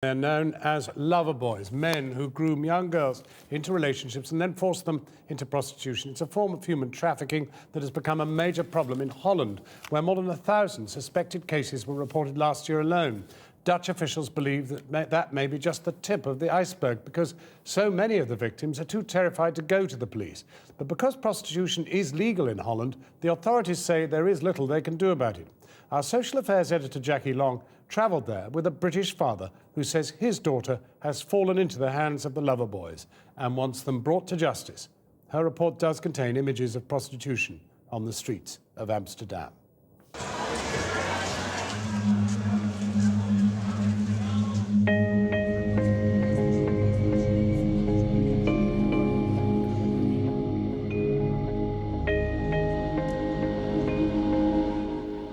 They're known as Loverboys, men who groom young girls into relationships and then force them into prostitution. It's a form of human trafficking that has become a major problem in Holland, where more than 1,000 suspected cases were reported last year alone. Dutch officials believe that that may be just the tip of the iceberg because so many of the victims are too terrified to go to the police. But because prostitution is legal in Holland, the authorities say there is little they can do about it. Our social affairs editor, Jackie Long, travelled there with a British father who says his daughter has fallen into the hands of the Loverboys and wants them brought to justice. Her report does contain images of prostitution on the streets of Amsterdam.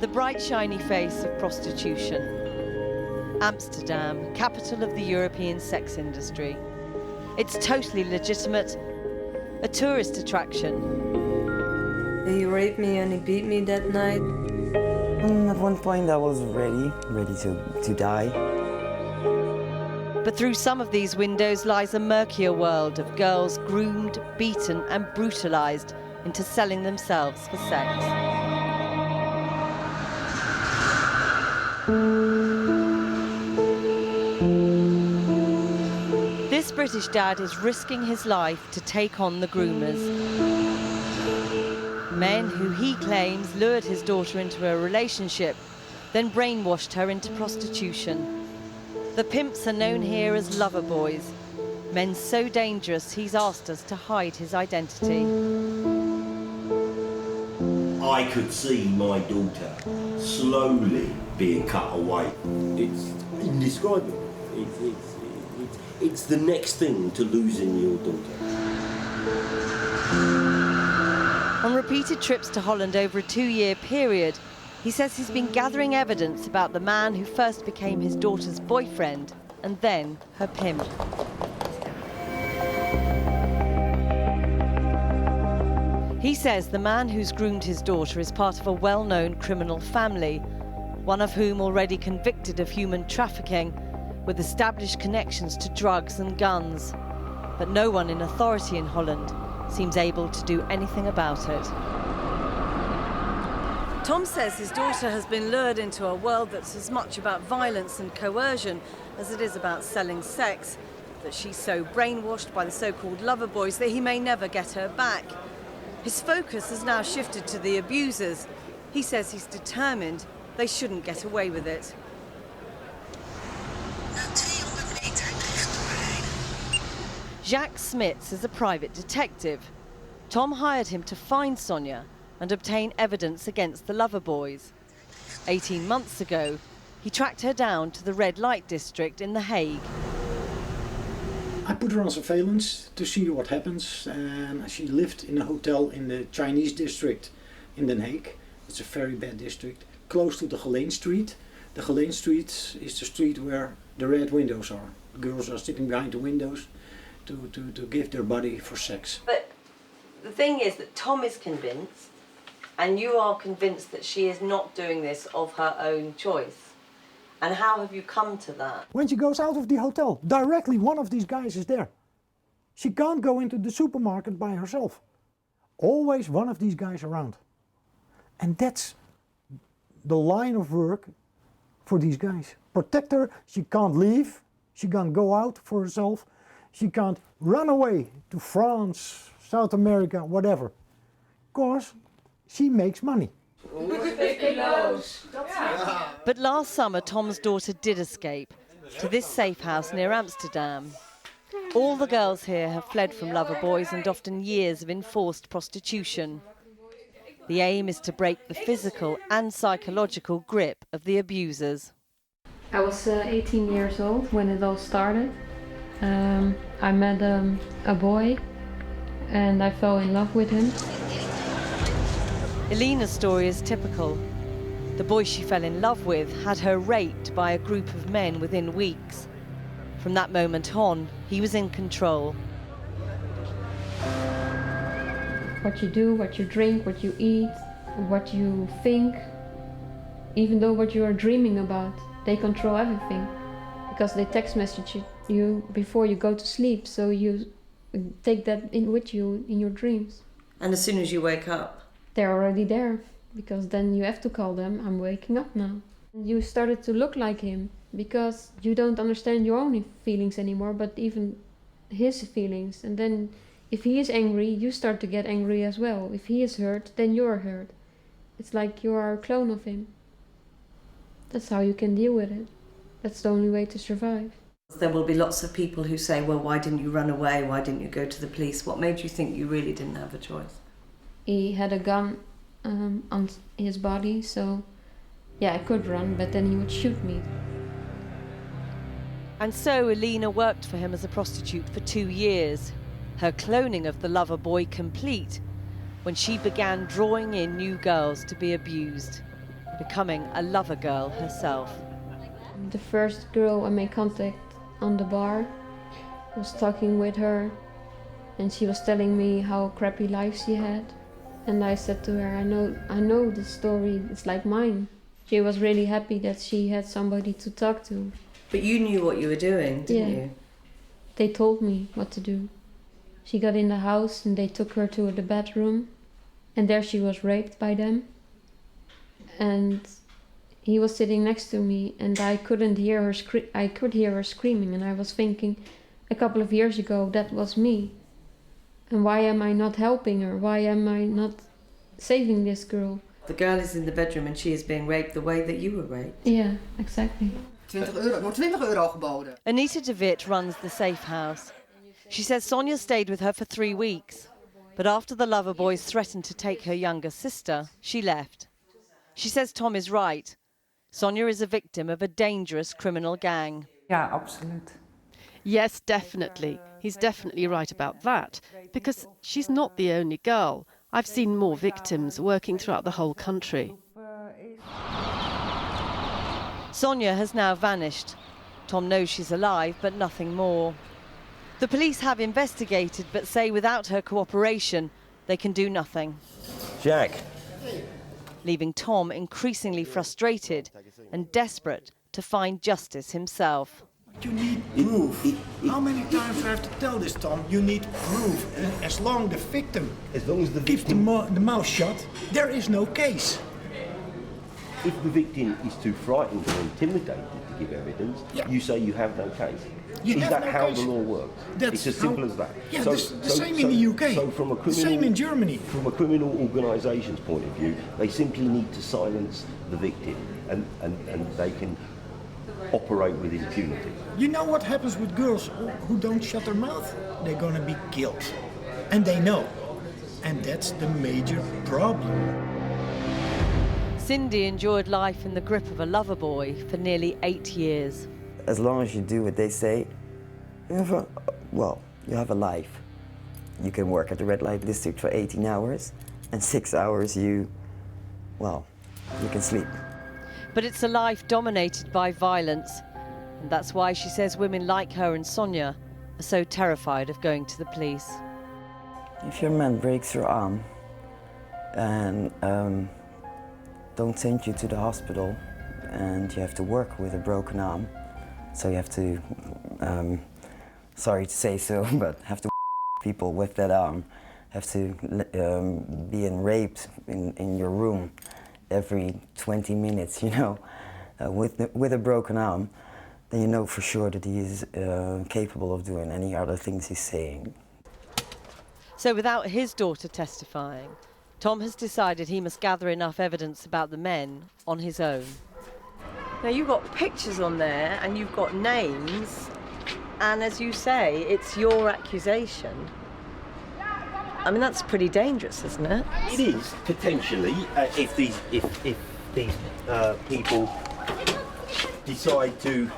The bright, shiny face of prostitution. Amsterdam, capital of the European sex industry. It's totally legitimate, a tourist attraction. He raped me and he beat me that night. At one point I was ready to die. But through some of these windows lies a murkier world of girls groomed, beaten and brutalized into selling themselves for sex. This British dad is risking his life to take on the groomers. Men who he claims lured his daughter into a relationship, then brainwashed her into prostitution. The pimps are known here as Loverboys, men so dangerous he's asked us to hide his identity. I could see my daughter slowly being cut away. It's indescribable. It's the next thing to losing your daughter. On repeated trips to Holland over a 2-year period, he says he's been gathering evidence about the man who first became his daughter's boyfriend and then her pimp. He says the man who's groomed his daughter is part of a well-known criminal family, one of whom already convicted of human trafficking, with established connections to drugs and guns. But no one in authority in Holland seems able to do anything about it. Tom says his daughter has been lured into a world that's as much about violence and coercion as it is about selling sex, that she's so brainwashed by the so-called Loverboys that he may never get her back. His focus has now shifted to the abusers. He says he's determined they shouldn't get away with it. Jacques Smits is a private detective. Tom hired him to find Sonia and obtain evidence against the Loverboys. 18 months ago, he tracked her down to the red light district in The Hague. I put her on surveillance to see what happens, and she lived in a hotel in the Chinese district in Den Haag. It's a very bad district, close to the Holland Street. The Holland Street is the street where the red windows are. Girls are sitting behind the windows to give their body for sex. But the thing is that Tom is convinced, and you are convinced that she is not doing this of her own choice. And how have you come to that? When she goes out of the hotel, directly one of these guys is there. She can't go into the supermarket by herself. Always one of these guys around. And that's the line of work for these guys. Protect her, she can't leave, she can't go out for herself, she can't run away to France, South America, whatever. Because she makes money. But last summer, Tom's daughter did escape to this safe house near Amsterdam. All the girls here have fled from Loverboys and often years of enforced prostitution. The aim is to break the physical and psychological grip of the abusers. I was 18 years old when it all started. I met a boy and I fell in love with him. Elena's story is typical. The boy she fell in love with had her raped by a group of men within weeks. From that moment on, he was in control. What you do, what you drink, what you eat, what you think, even though what you are dreaming about, they control everything. because they text message you before you go to sleep, so you take that in with you in your dreams. And as soon as you wake up? They're already there, because then you have to call them, I'm waking up now. You started to look like him, because you don't understand your own feelings anymore, but even his feelings. And then if he is angry, you start to get angry as well. If he is hurt, then you're hurt. It's like you are a clone of him. That's how you can deal with it. That's the only way to survive. There will be lots of people who say, well, why didn't you run away? Why didn't you go to the police? What made you think you really didn't have a choice? He had a gun on his body, so yeah, I could run, but then he would shoot me. And so Elena worked for him as a prostitute for 2 years, her cloning of the lover boy complete, when she began drawing in new girls to be abused, becoming a lover girl herself. The first girl I made contact on the bar, I was talking with her, and she was telling me how crappy life she had. And I said to her, I know this story, it's like mine. She was really happy that she had somebody to talk to. But you knew what you were doing, didn't you? They told me what to do. She got in the house and they took her to the bedroom, and there she was raped by them. And he was sitting next to me, and I couldn't hear her I could hear her screaming, and I was thinking, a couple of years ago, that was me. And why am I not helping her? Why am I not saving this girl? The girl is in the bedroom and she is being raped the way that you were raped. Yeah, exactly. €20 geboden. Anita de Wit runs the safe house. She says Sonia stayed with her for 3 weeks, but after the lover boys threatened to take her younger sister, she left. She says Tom is right. Sonia is a victim of a dangerous criminal gang. Ja, absoluut. Yes, definitely. He's definitely right about that, because she's not the only girl. I've seen more victims working throughout the whole country. Sonia has now vanished. Tom knows she's alive, but nothing more. The police have investigated, but say without her cooperation, they can do nothing. Jack. Leaving Tom increasingly frustrated and desperate to find justice himself. You need proof. How many times do I have to tell this, Tom? You need proof. As long as the victim keeps the mouth shut, there is no case. If the victim is too frightened or intimidated to give evidence, you say you have no case. Is that how the law works? It's as simple as that. Yeah, the same in the UK. So from a criminal, same in Germany. From a criminal organisation's point of view, they simply need to silence the victim, and they can operate with impunity. You know what happens with girls who don't shut their mouth? They're gonna be killed. And they know. And that's the major problem. Cindy endured life in the grip of a lover boy for nearly 8 years. As long as you do what they say, you have a life. You can work at the red light district for 18 hours, and 6 hours you can sleep. But it's a life dominated by violence. And that's why she says women like her and Sonia are so terrified of going to the police. If your man breaks your arm and don't send you to the hospital, and you have to work with a broken arm, so you have to, sorry to say so, but have to people with that arm, have to be raped in your room every 20 minutes, with a broken arm, then you know for sure that he is capable of doing any other things he's saying. So without his daughter testifying, Tom has decided he must gather enough evidence about the men on his own. Now you've got pictures on there and you've got names, and as you say, it's your accusation. I mean, that's pretty dangerous, isn't it? It is, potentially, if these people decide to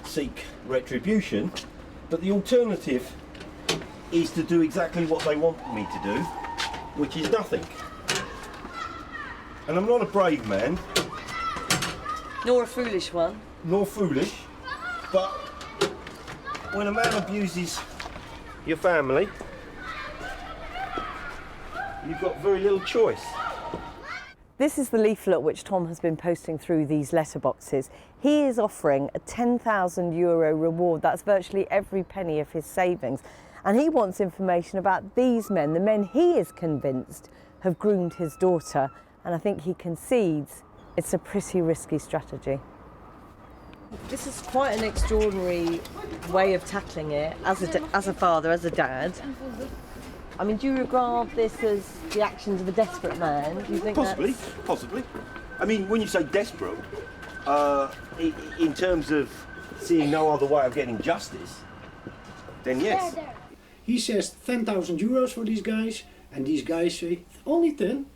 seek retribution. But the alternative is to do exactly what they want me to do, which is nothing. And I'm not a brave man. Nor a foolish one. Nor foolish. But when a man abuses your family, you've got very little choice. This is the leaflet which Tom has been posting through these letterboxes. He is offering a €10,000 reward. That's virtually every penny of his savings. And he wants information about these men, the men he is convinced have groomed his daughter. And I think he concedes it's a pretty risky strategy. This is quite an extraordinary way of tackling it as a father, as a dad. I mean, do you regard this as the actions of a desperate man? Do you think Possibly. I mean, when you say desperate, in terms of seeing no other way of getting justice, then yes. He says 10,000 euros for these guys, and these guys say, only 10?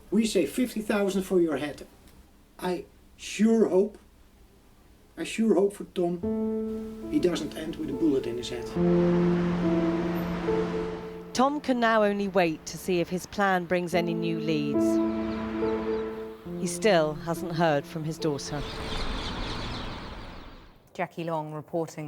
We say 50,000 for your head. I sure hope for Tom he doesn't end with a bullet in his head. Tom can now only wait to see if his plan brings any new leads. He still hasn't heard from his daughter. Jackie Long reporting.